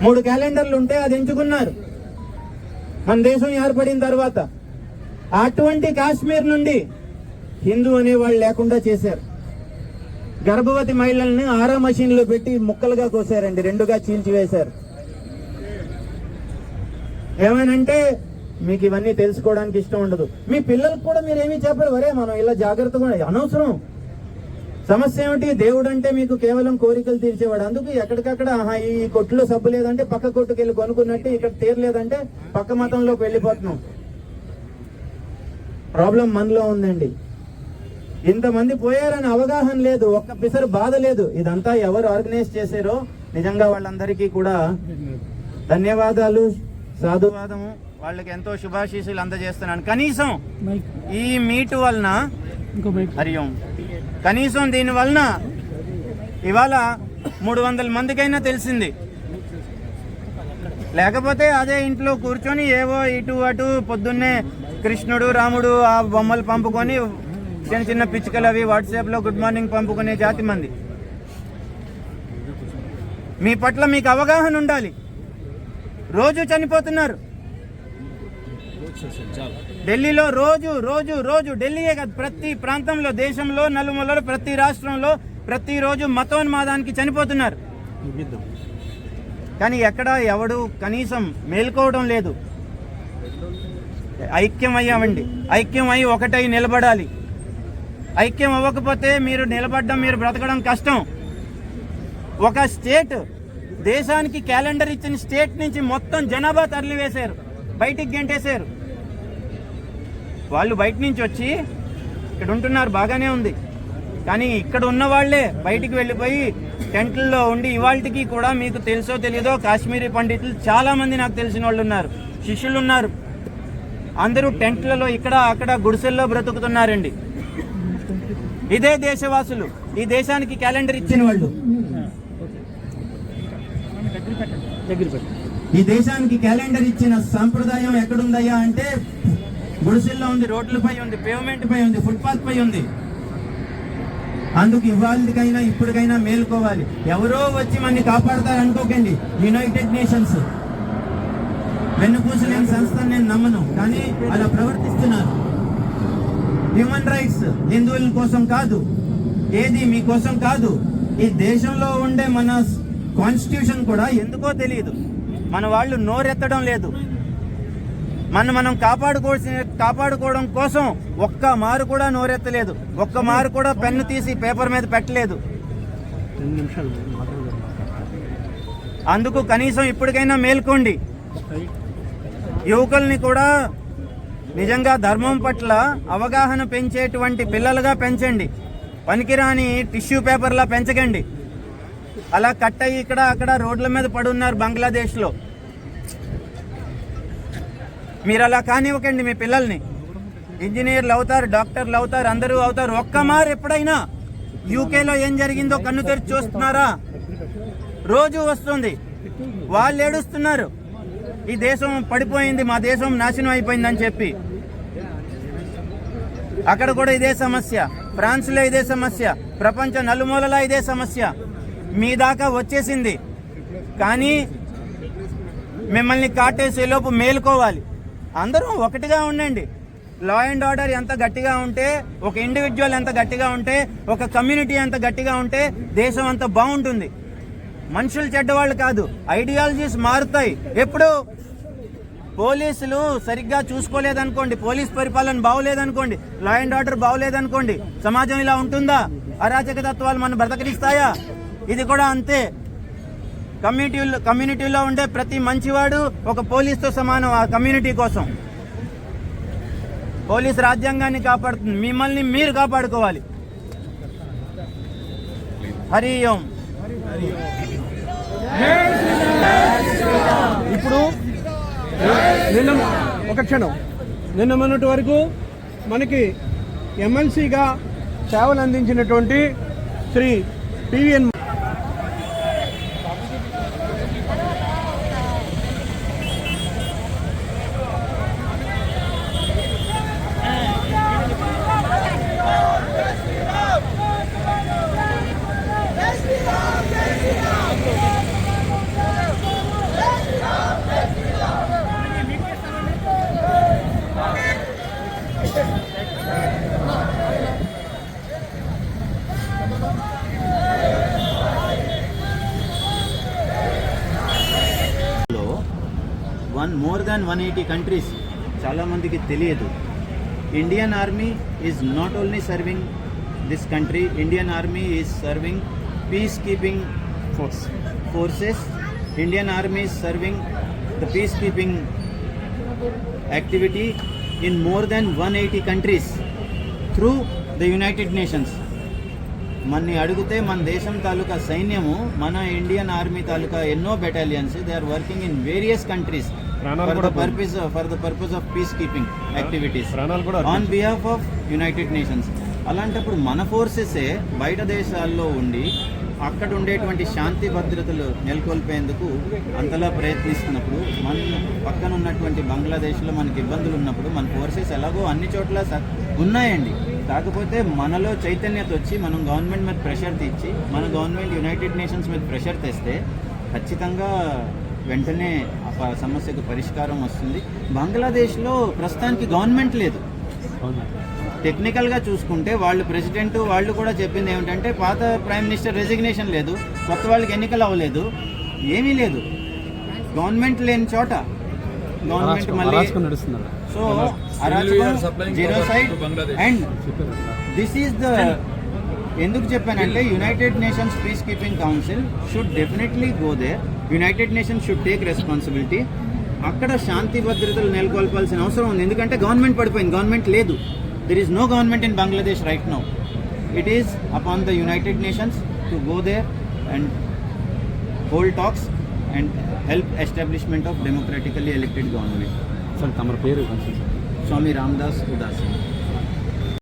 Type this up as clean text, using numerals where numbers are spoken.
మూడు క్యాలెండర్లు ఉంటే అది ఎంచుకున్నారు మన దేశం ఏర్పడిన తర్వాత. అటువంటి కాశ్మీర్ నుండి హిందూ అనేవాళ్ళు లేకుండా చేశారు. గర్భవతి మహిళల్ని ఆరా మషీన్లో పెట్టి ముక్కలుగా కోసారండి, రెండుగా చీల్చివేశారు. ఏమనంటే మీకు ఇవన్నీ తెలుసుకోవడానికి ఇష్టం ఉండదు. మీ పిల్లలకు కూడా మీరు ఏమీ చెప్పరు, వరే మనం ఇలా జాగ్రత్తగా అనవసరం. సమస్య ఏమిటి? దేవుడు అంటే మీకు కేవలం కోరికలు తీర్చేవాడు. అందుకు ఎక్కడికక్కడ ఈ కొట్టులో సబ్బు లేదంటే పక్క కొట్టుకు వెళ్ళి కొనుక్కున్నట్టు ఇక్కడ తీరలేదంటే పక్క మతంలోకి వెళ్ళిపోతున్నాం. ప్రాబ్లం మనలో ఉందండి. ఇంతమంది పోయారని అవగాహన లేదు, ఒక్క పిసరు బాధ లేదు. ఇదంతా ఎవరు ఆర్గనైజ్ చేశారో నిజంగా వాళ్ళందరికీ కూడా ధన్యవాదాలు, సాధువాదము. వాళ్ళకి ఎంతో శుభాశీస్సులు అందజేస్తున్నాను. కనీసం ఈ మీటు వలన హరిఓం కనీసం దీని వలన ఇవాళ 300 మందికైనా తెలిసింది. లేకపోతే అదే ఇంట్లో కూర్చొని ఏవో ఇటు అటు పొద్దున్నే కృష్ణుడు రాముడు ఆ బొమ్మలు పంపుకొని చిన్న చిన్న పిచ్చుకలు అవి వాట్సాప్లో గుడ్ మార్నింగ్ పంపుకునే జాతి మంది. మీ పట్ల మీకు అవగాహన ఉండాలి. రోజు చనిపోతున్నారు ఢిల్లీలో, రోజు రోజు రోజు ఢిల్లీయే కాదు, ప్రతి ప్రాంతంలో, దేశంలో నలుమూలలో, ప్రతి రాష్ట్రంలో ప్రతిరోజు మతోన్మాదానికి చనిపోతున్నారు. కానీ ఎక్కడ ఎవడు కనీసం మేల్కోవడం లేదు. ఐక్యం అయ్యామండి, ఐక్యం అయ్యి ఒకటై నిలబడాలి. ఐక్యం అవ్వకపోతే మీరు నిలబడడం, మీరు బ్రతకడం కష్టం. ఒక స్టేట్, దేశానికి క్యాలెండర్ ఇచ్చిన స్టేట్ నుంచి మొత్తం జనాభా తరలివేశారు, బయటికి గెంటేశారు. వాళ్ళు బయట నుంచి వచ్చి ఇక్కడ ఉంటున్నారు, బాగానే ఉంది. కానీ ఇక్కడ ఉన్న వాళ్లే బయటికి వెళ్ళిపోయి టెంట్లలో ఉండి ఇవాళకి కూడా మీకు తెలుసో తెలియదో కాశ్మీరీ పండితులు చాలా మంది నాకు తెలిసిన వాళ్ళు ఉన్నారు, శిష్యులు ఉన్నారు. అందరూ టెంట్లలో ఇక్కడ అక్కడ గుడిసెల్లో బ్రతుకుతున్నారండి. ఇదే దేశవాసులు, ఈ దేశానికి క్యాలెండర్ ఇచ్చిన వాళ్ళు. ఈ దేశానికి క్యాలెండర్ ఇచ్చిన సంప్రదాయం ఎక్కడుందయ్యా అంటే గుడిసెల్లో ఉంది, రోడ్లపై ఉంది, పేవ్మెంట్ పై ఉంది, ఫుట్పాత్ పై ఉంది. అందుకు ఇవాళకైనా ఇప్పటికైనా మేల్కోవాలి. ఎవరో వచ్చి మనని కాపాడతారు అనుకోకండి. యునైటెడ్ నేషన్స్ వెన్నుపూసలేని సంస్థ నేను నమ్మను, కానీ అలా ప్రవర్తిస్తున్నారు. హ్యూమన్ రైట్స్ హిందువుల కోసం కాదు, ఏది మీకోసం కాదు. ఈ దేశంలో ఉండే మన కాన్స్టిట్యూషన్ కూడా ఎందుకో తెలియదు, మన వాళ్ళు నోరెత్తడం లేదు. మనం కాపాడుకోవడం కోసం ఒక్క మారు కూడా నోరెత్తలేదు, ఒక్క మారు కూడా పెన్ను తీసి పేపర్ మీద పెట్టలేదు. అందుకు కనీసం ఇప్పటికైనా మేల్కోండి. యువకుల్ని కూడా నిజంగా ధర్మం పట్ల అవగాహన పెంచేటువంటి పిల్లలుగా పెంచండి. పనికిరాని టిష్యూ పేపర్లా పెంచకండి. అలా కట్ అయ్యి ఇక్కడ అక్కడ రోడ్ల మీద పడున్నారు బంగ్లాదేశ్లో. మీరు అలా కానివ్వకండి మీ పిల్లల్ని. ఇంజనీర్లు అవుతారు, డాక్టర్లు అవుతారు, అందరూ అవుతారు. ఒక్క మారు ఎప్పుడైనా యూకేలో ఏం జరిగిందో కన్ను తెరిచి చూస్తున్నారా? రోజు వస్తుంది, వాళ్ళు ఏడుస్తున్నారు, ఈ దేశం పడిపోయింది, మా దేశం నాశనం అయిపోయిందని చెప్పి. అక్కడ కూడా ఇదే సమస్య, ఫ్రాన్స్లో ఇదే సమస్య, ప్రపంచ నలుమూలలా ఇదే సమస్య. మీ దాకా వచ్చేసింది. కానీ మిమ్మల్ని కాటేసేలోపు మేలుకోవాలి. అందరూ ఒకటిగా ఉండండి. లా అండ్ ఆర్డర్ ఎంత గట్టిగా ఉంటే, ఒక ఇండివిజువల్ ఎంత గట్టిగా ఉంటే, ఒక కమ్యూనిటీ ఎంత గట్టిగా ఉంటే దేశం అంత బాగుంటుంది. మనుషులు చెడ్డవాళ్ళు కాదు, ఐడియాలజీస్ మారుతాయి. ఎప్పుడు పోలీసులు సరిగ్గా చూసుకోలేదనుకోండి, పోలీస్ పరిపాలన బాగోలేదనుకోండి, లా అండ్ ఆర్డర్ బాగోలేదనుకోండి, సమాజం ఇలా ఉంటుందా? అరాచక తత్వాలు మనం బ్రతకరిస్తాయా? ఇది కూడా అంతే. కమ్యూనిటీలో ఉండే ప్రతి మంచివాడు ఒక పోలీస్తో సమానం. ఆ కమ్యూనిటీ కోసం పోలీస్ రాజ్యాంగాన్ని కాపాడుతుంది, మిమ్మల్ని మీరు కాపాడుకోవాలి. హరి ఓం. ఇప్పుడు నిన్న ఒక క్షణం, నిన్న మొన్నటి వరకు మనకి ఎమ్మెల్సీగా సేవలు అందించినటువంటి Shri PVN more than 180 countries. చాలా మందికి తెలియదు. Indian Army is not only serving this country, Indian Army is serving peace keeping forces. Indian Army is serving the peace keeping activity in more than 180 countries through the United Nations. మన్ని అడిగితే మన దేశం తాలూకా సైన్యము, మన Indian Army తాలూకా ఎన్నో battalions, they are working in various countries for the purpose of peacekeeping activities on behalf of United Nations. అలాంటప్పుడు మన ఫోర్సెసే బయట దేశాల్లో ఉండి అక్కడ ఉండేటువంటి శాంతి భద్రతలు నెలకొల్పేందుకు అంతలా ప్రయత్నిస్తున్నప్పుడు, మన పక్కన ఉన్నటువంటి బంగ్లాదేశ్లో మనకి ఇబ్బందులు ఉన్నప్పుడు మన ఫోర్సెస్ ఎలాగో అన్ని చోట్ల ఉన్నాయండి. కాకపోతే మనలో చైతన్యత వచ్చి మనం గవర్నమెంట్ మీద ప్రెషర్ తెచ్చి, మన గవర్నమెంట్ యునైటెడ్ నేషన్స్ మీద ప్రెషర్ తెస్తే ఖచ్చితంగా వెంటనే ఆ సమస్యకు పరిష్కారం వస్తుంది. బంగ్లాదేశ్లో ప్రస్తుతానికి గవర్నమెంట్ లేదు. టెక్నికల్గా చూసుకుంటే వాళ్ళు ప్రెసిడెంట్ వాళ్ళు కూడా చెప్పింది ఏమిటంటే పాత ప్రైమ్ మినిస్టర్ రెసిగ్నేషన్ లేదు, కొత్త వాళ్ళకి ఎన్నికలు అవ్వలేదు, ఏమీ లేదు. గవర్నమెంట్ లేని చోట గవర్నమెంట్ మళ్ళీ సో అరాచకం, genocide. And this is the ఎందుకు చెప్పానంటే United Nations peace keeping council should definitely go there. United Nations should take responsibility. అక్కడ శాంతి భద్రతలు నెలకొల్పాల్సిన అవసరం ఉంది. ఎందుకంటే గవర్నమెంట్ పడిపోయింది, గవర్నమెంట్ లేదు. There is no government in Bangladesh right now. It is upon the United Nations to go there and hold talks and help establishment of democratically elected government. Sir తమ పేరు? స్వామి రామదాస్ ఉదాసి.